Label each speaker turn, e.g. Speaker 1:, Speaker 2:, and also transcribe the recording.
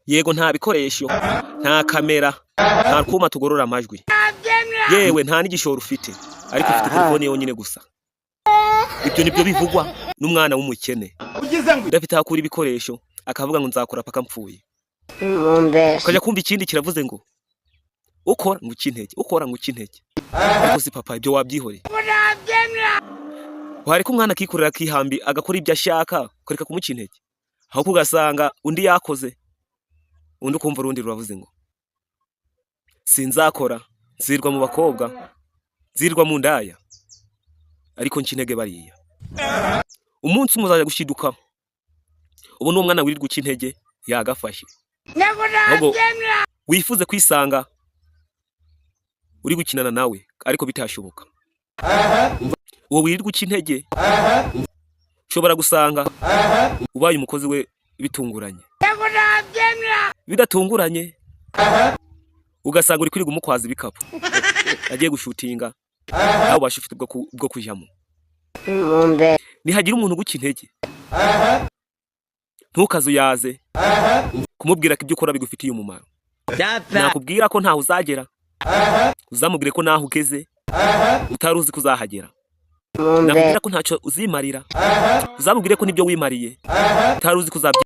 Speaker 1: Yego nta bikoresho, nta kamera, nta kuma tugorora amajwi. Yewe nta n'igishoro ufite, ariko ufite telefone yonyine gusa. Ibyo nibyo bivugwa n'umwana w'umukene. Udafite hakura ibikoresho, akavuga ngo nzakora paka mpfuye. Ukajya kumva ikindi kiravuze ngo ukora ngo ukintege, ukora ngo ukintege. Ariko si papa ibyo wabyihoreye. Wareka umwana akikorera kihambi agakora ibyo ashaka, ukareka kumuca intege. Aho kugasanga undi yakoze, undi ukumva urundi ruravuze ngo sinzakora, nzirwa mu bakobwa, nzirwa mu ndaya, ariko nshintege bariya. Umunsi umuzajya gushiduka, ubu n'umwana wirirwa ukintege yagafashe. Ahubwo wifuze kwisanga uri gukinana nawe ariko bitashoboka. Uwo wirirwa ukintege ushobora gusanga ubaye umukozi we bitunguranye. Bidatunguranye ugasanga uri kwirirwa umukwaza ibikapu agiye gushutinga aho bashufite bwo kujamo. Nihagira umuntu gukintege ntukazuyaze kumubwira ko ibyo ukora bigufitiye umumaro. Nakubwira ko ntaho uzagera, uzamubwire ko naho ugeze utaruzi kuzahagera. Nakubwira ko ntacyo uzimarira, uzamubwire ko nibyo wimariye utaruzi kuzabya.